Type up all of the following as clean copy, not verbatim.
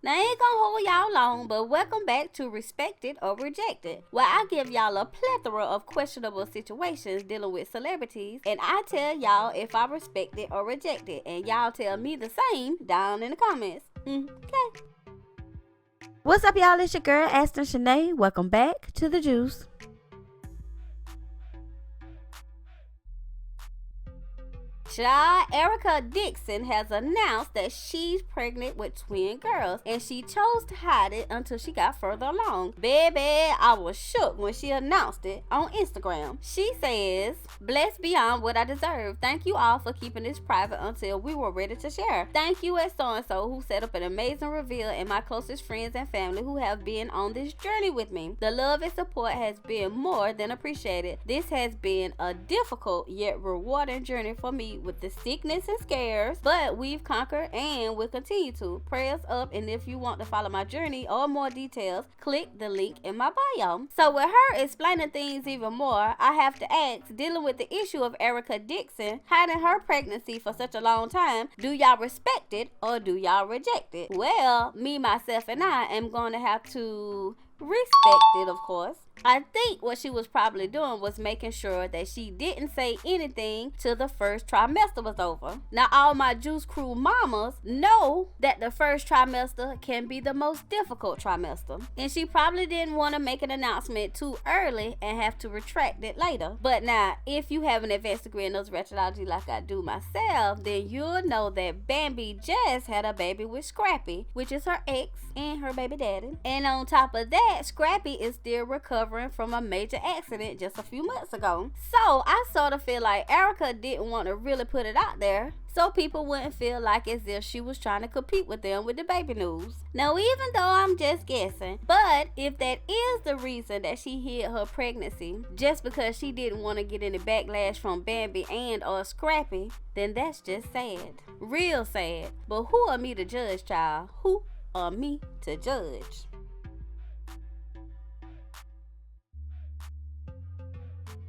Now, I ain't gonna hold y'all long, but welcome back to Respected or Rejected, where I give y'all a plethora of questionable situations dealing with celebrities, and I tell y'all if I respect it or reject it, and y'all tell me the same down in the comments. Okay. What's up, y'all? It's your girl, Aston Shanae. Welcome back to The Juice. Erica Dixon has announced that she's pregnant with twin girls, and she chose to hide it until she got further along. Baby, I was shook when she announced it on Instagram. She says, "Blessed beyond what I deserve. Thank you all for keeping this private until we were ready to share. Thank you at so-and-so who set up an amazing reveal, and my closest friends and family who have been on this journey with me. The love and support has been more than appreciated. This has been a difficult yet rewarding journey for me with the sickness and scares, but we've conquered and will continue to. Prayers up, and if you want to follow my journey or more details, click the link in my bio." So with her explaining things even more, I have to ask, dealing with the issue of Erica Dixon hiding her pregnancy for such a long time, do y'all respect it or do y'all reject it? Well, me, myself, and I am going to have to respect it, of course. I think what she was probably doing was making sure that she didn't say anything till the first trimester was over. Now, all my Juice Crew mamas know that the first trimester can be the most difficult trimester, and she probably didn't want to make an announcement too early and have to retract it later. But now, if you have an advanced degree in nursery like I do myself, then you'll know that Bambi Jess had a baby with Scrappy, which is her ex and her baby daddy. And on top of that, Scrappy is still recovering from a major accident just a few months ago. So I sort of feel like Erica didn't want to really put it out there so people wouldn't feel like as if she was trying to compete with them with the baby news. Now, even though I'm just guessing, but if that is the reason that she hid her pregnancy, just because she didn't want to get any backlash from Bambi and or Scrappy, then that's just sad. Real sad. But who are me to judge, child? Who are me to judge?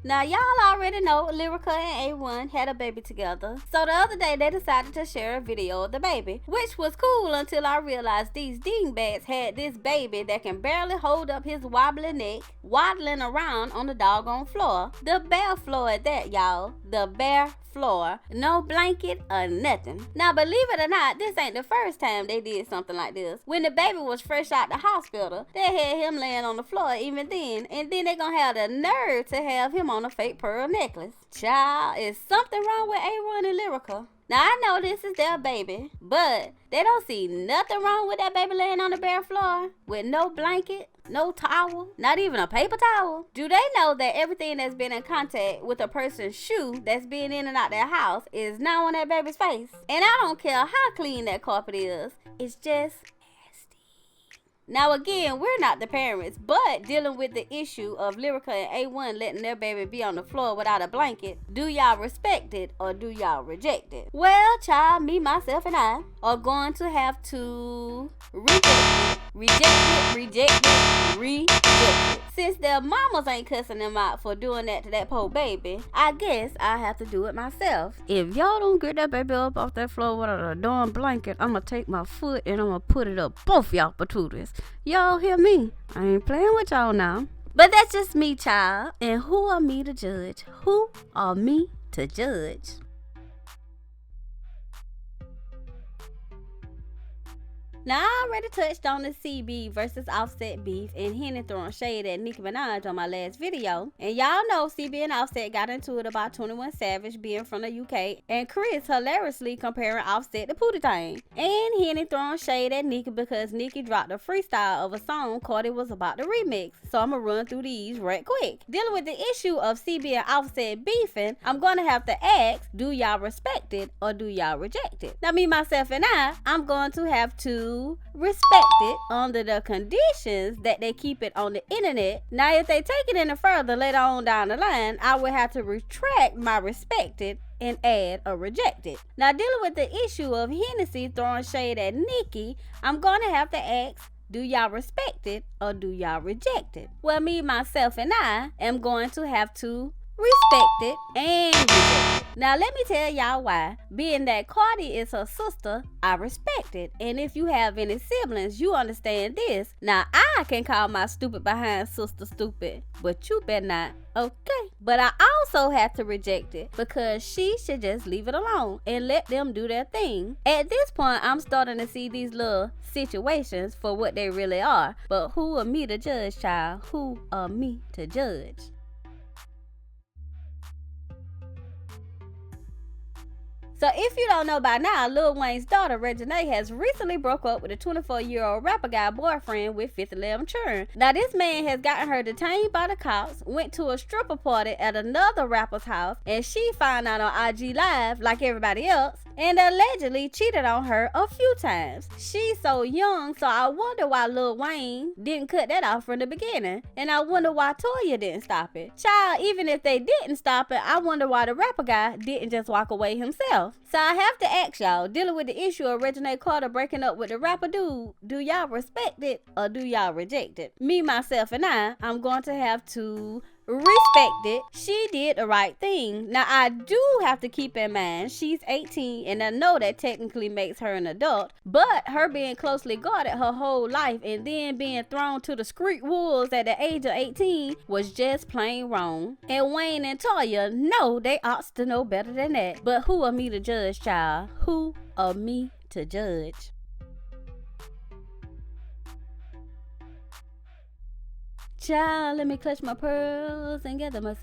Now, y'all already know Luhhriah and A1 had a baby together. So the other day, they decided to share a video of the baby, which was cool until I realized these dingbats had this baby that can barely hold up his wobbly neck, waddling around on the doggone floor. The bare floor at that, y'all. The bare floor. No blanket or nothing. Now, believe it or not, this ain't the first time they did something like this. When the baby was fresh out the hospital, they had him laying on the floor even then, and then they gonna have the nerve to have him on a fake pearl necklace. Child, is something wrong with A1 and Luhhriah? Now, I know this is their baby, but they don't see nothing wrong with that baby laying on the bare floor with no blanket, no towel, not even a paper towel. Do they know that everything that's been in contact with a person's shoe that's been in and out their house is now on that baby's face? And I don't care how clean that carpet is, it's just nasty. Now, again, we're not the parents, but dealing with the issue of Luhhriah and A1 letting their baby be on the floor without a blanket, do y'all respect it or do y'all reject it? Well, child, me, myself, and I are going to have to reject it. Reject it. Since their mamas ain't cussing them out for doing that to that poor baby, I guess I have to do it myself. If y'all don't get that baby up off that floor without a darn blanket, I'ma take my foot and I'ma put it up both y'all patooties. Y'all hear me? I ain't playing with y'all now. But that's just me, child. And who are me to judge? Who are me to judge? Now, I already touched on the CB versus Offset beef and Henny throwing shade at Nicki Minaj on my last video. And y'all know CB and Offset got into it about 21 Savage being from the UK and Chris hilariously comparing Offset to Pootie Tang. And Henny throwing shade at Nicki because Nicki dropped a freestyle of a song Cardi was about to remix. So I'm gonna run through these right quick. Dealing with the issue of CB and Offset beefing, I'm gonna have to ask, do y'all respect it or do y'all reject it? Now, me, myself, and I'm going to have to respect it under the conditions that they keep it on the internet. Now, if they take it any further later on down the line, I will have to retract my respect it and add a reject it. Now, dealing with the issue of Hennessy throwing shade at Nicki, I'm going to have to ask, do y'all respect it or do y'all reject it? Well, me, myself, and I am going to have to respect it and reject it. Now let me tell y'all why. Being that Cardi is her sister, I respect it. And if you have any siblings, you understand this. Now I can call my stupid behind sister stupid, but you better not. Okay. But I also have to reject it because she should just leave it alone and let them do their thing. At this point, I'm starting to see these little situations for what they really are. But who are me to judge, child? Who are me to judge? So if you don't know by now, Lil Wayne's daughter, Reginae, has recently broke up with a 24-year-old rapper guy boyfriend with 5011 churn. Now this man has gotten her detained by the cops, went to a stripper party at another rapper's house, and she found out on IG Live like everybody else, and allegedly cheated on her a few times. She's so young, so I wonder why Lil Wayne didn't cut that off from the beginning. And I wonder why Toya didn't stop it. Child, even if they didn't stop it, I wonder why the rapper guy didn't just walk away himself. So I have to ask y'all, dealing with the issue of Reginae Carter breaking up with the rapper dude, do y'all respect it or do y'all reject it? Me, myself, and I'm going to have to respect it. She did the right thing. Now I do have to keep in mind she's 18, and I know that technically makes her an adult, but her being closely guarded her whole life and then being thrown to the street wolves at the age of 18 was just plain wrong. And Wayne and Toya, no, they ought to know better than that. But who are me to judge, child? Who are me to judge? Child, let me clutch my pearls and gather myself.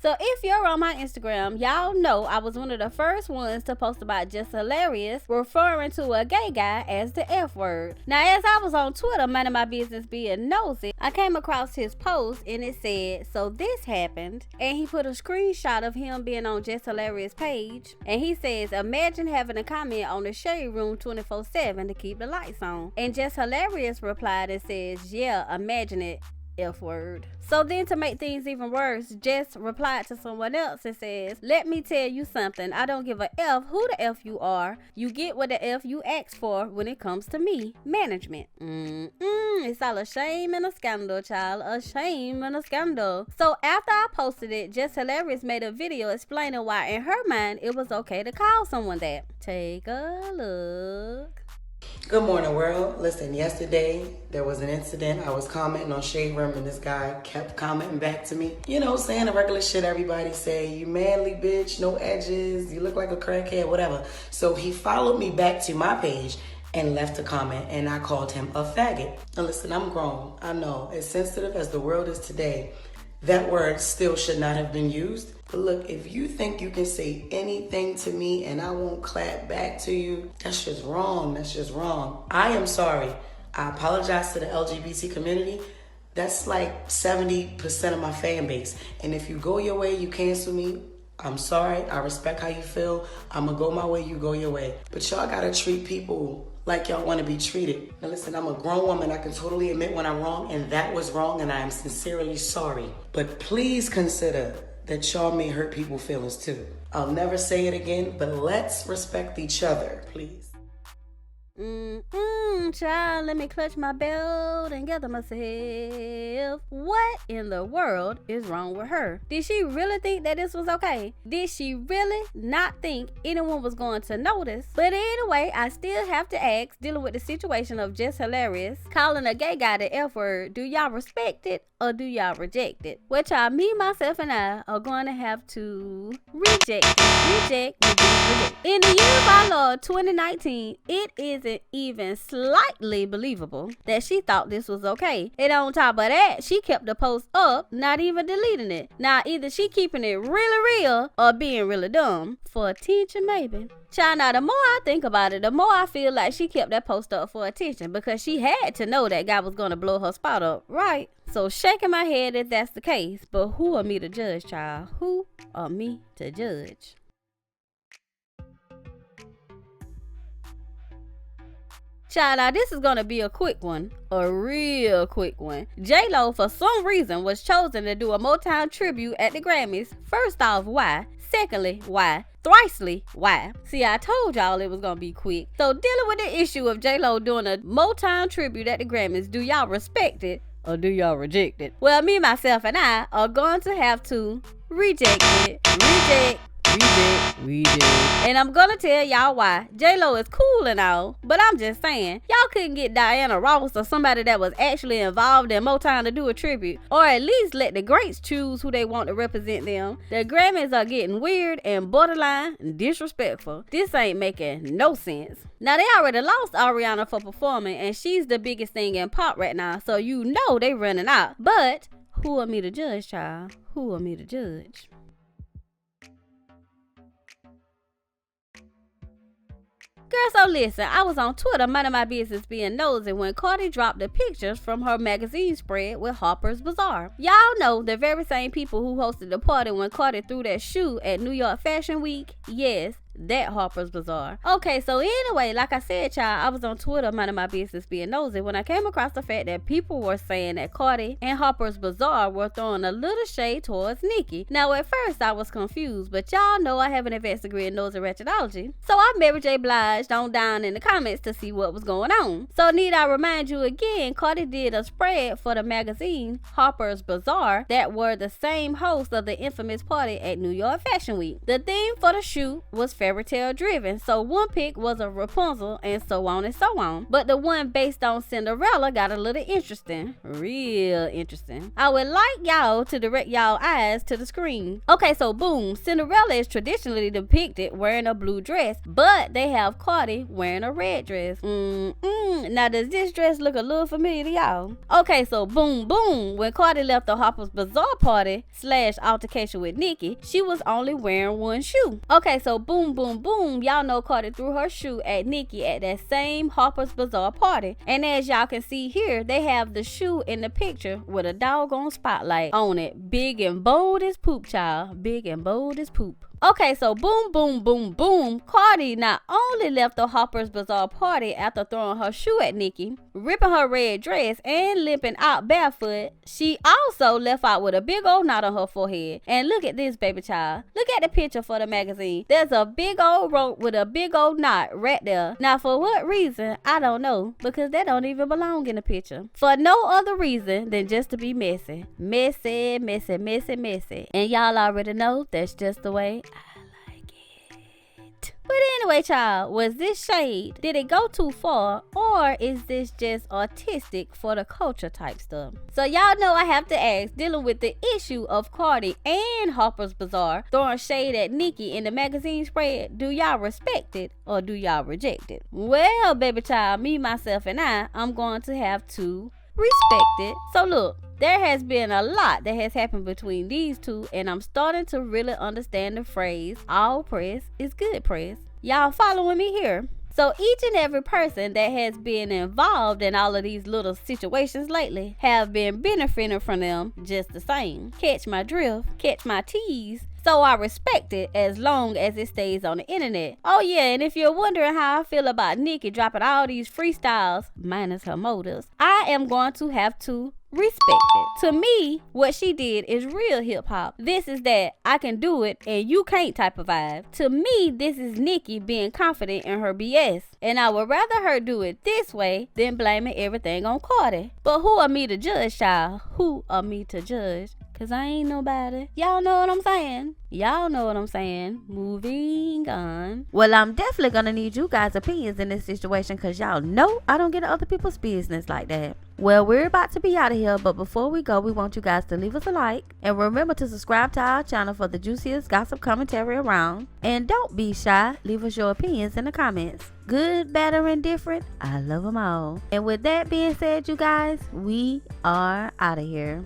So if you're on my Instagram, y'all know I was one of the first ones to post about Jess Hilarious referring to a gay guy as the F word. Now as I was on Twitter minding my business being nosy, I came across his post and it said, so this happened, and he put a screenshot of him being on Jess Hilarious page, and he says, imagine having a comment on the shade room 24/7 to keep the lights on. And Jess Hilarious replied and says, yeah, imagine it, F word. So then to make things even worse, Jess replied to someone else and says, let me tell you something, I don't give a F who the F you are. You get what the F you ask for when it comes to me, management. It's all a shame and a scandal, child. A shame and a scandal. So after I posted it, Jess Hilarious made a video explaining why in her mind it was okay to call someone that. Take a look. Good morning, world. Listen, yesterday there was an incident. I was commenting on Shade Room and this guy kept commenting back to me. You know, saying the regular shit everybody say. You manly bitch, no edges, you look like a crackhead, whatever. So he followed me back to my page and left a comment, and I called him a faggot. Now listen, I'm grown. I know, as sensitive as the world is today, that word still should not have been used. But look, if you think you can say anything to me and I won't clap back to you, that's just wrong. That's just wrong. I am sorry. I apologize to the LGBT community. That's like 70% of my fan base. And if you go your way, you cancel me, I'm sorry. I respect how you feel. I'm gonna go my way, you go your way. But y'all gotta treat people like y'all want to be treated. Now listen, I'm a grown woman. I can totally admit when I'm wrong, and that was wrong, and I am sincerely sorry. But please consider that y'all may hurt people's feelings too. I'll never say it again, but let's respect each other, please. Child, let me clutch my belt and gather myself. What in the world is wrong with her? Did she really think that this was okay? Did she really not think anyone was going to notice? But anyway, I still have to ask, dealing with the situation of Jess Hilarious calling a gay guy the F word, do y'all respect it or do y'all reject it? Which me, myself, and I are going to have to reject it. Reject. In the year of our Lord 2019, it isn't even slightly believable that she thought this was okay. And on top of that, she kept the post up, not even deleting it. Now either she keeping it really real or being really dumb. For attention, maybe. Child, now the more I think about it, the more I feel like she kept that post up for attention, because she had to know that guy was gonna blow her spot up, right? So shaking my head if that's the case, but who are me to judge, child? Who are me to judge? Child, now this is gonna be a quick one, a real quick one. J.Lo, for some reason, was chosen to do a Motown tribute at the Grammys. First off, why? Secondly, why? Thrisely, why? See, I told y'all it was gonna be quick. So dealing with the issue of J.Lo doing a Motown tribute at the Grammys, do y'all respect it or do y'all reject it? Well, me, myself, and I are going to have to reject it. Reject. Reject. And I'm gonna tell y'all why. J.Lo is cool and all, but I'm just saying, y'all couldn't get Diana Ross or somebody that was actually involved in Motown to do a tribute, or at least let the greats choose who they want to represent them. The Grammys are getting weird and borderline disrespectful. This ain't making no sense. Now, they already lost Ariana for performing, and she's the biggest thing in pop right now, so you know they running out. But who are me to judge, child? Who are me to judge? Girl, so listen, I was on Twitter minding my business being nosy when Cardi dropped the pictures from her magazine spread with Harper's Bazaar. Y'all know the very same people who hosted the party when Cardi threw that shoe at New York Fashion Week? Yes, that Harper's Bazaar. Okay, so anyway, like I said, y'all, I was on Twitter minding my business being nosy when I came across the fact that people were saying that Cardi and Harper's Bazaar were throwing a little shade towards Nicki. Now, at first, I was confused, but y'all know I have an advanced degree in nosy ratchetology, so I Mary J. Blige on down in the comments to see what was going on. So need I remind you again, Cardi did a spread for the magazine Harper's Bazaar that were the same host of the infamous party at New York Fashion Week. The theme for the shoot was fairy tale driven, so one pick was a Rapunzel and so on and so on, but the one based on Cinderella got a little interesting, real interesting. I would like y'all to direct y'all eyes to the screen. Okay, so boom, Cinderella is traditionally depicted wearing a blue dress, but they have Cardi wearing a red dress. Now does this dress look a little familiar to y'all? Okay, so boom, when Cardi left the Harper's Bazaar party / altercation with Nicki, she was only wearing one shoe. Okay, so boom, y'all know Cardi threw her shoe at Nicki at that same Harper's Bazaar party. And as y'all can see here, they have the shoe in the picture with a doggone spotlight on it. Big and bold as poop, child. Big and bold as poop. Okay, so boom. Cardi not only left the Harper's Bazaar party after throwing her shoe at Nicki, ripping her red dress, and limping out barefoot, she also left out with a big old knot on her forehead. And look at this, baby child. Look at the picture for the magazine. There's a big old rope with a big old knot right there. Now, for what reason, I don't know, because that don't even belong in the picture. For no other reason than just to be messy. Messy. And y'all already know that's just the way I like it. But anyway, child, was this shade? Did it go too far? Or is this just artistic for the culture type stuff? So y'all know I have to ask, dealing with the issue of Cardi and Harper's Bazaar throwing shade at Nicki in the magazine spread, do y'all respect it or do y'all reject it? Well, baby child, me, myself, and I'm going to have to respect it. So look, there has been a lot that has happened between these two, and I'm starting to really understand the phrase, all press is good press. Y'all following me here? So each and every person that has been involved in all of these little situations lately have been benefiting from them just the same. Catch my drift, catch my tease. So I respect it as long as it stays on the internet. Oh yeah, and if you're wondering how I feel about Nicki dropping all these freestyles, minus her motives, I am going to have to respect it. To me, what she did is real hip hop. This is that I can do it and you can't type of vibe. To me, this is Nicki being confident in her BS. And I would rather her do it this way than blaming everything on Cardi. But who are me to judge, child? Who are me to judge? Cause I ain't nobody. Y'all know what I'm saying? Moving on. Well, I'm definitely gonna need you guys' opinions in this situation, cause y'all know I don't get in other people's business like that. Well, we're about to be out of here, but before we go, we want you guys to leave us a like. And remember to subscribe to our channel for the juiciest gossip commentary around. And don't be shy. Leave us your opinions in the comments. Good, bad, or indifferent, I love them all. And with that being said, you guys, we are out of here.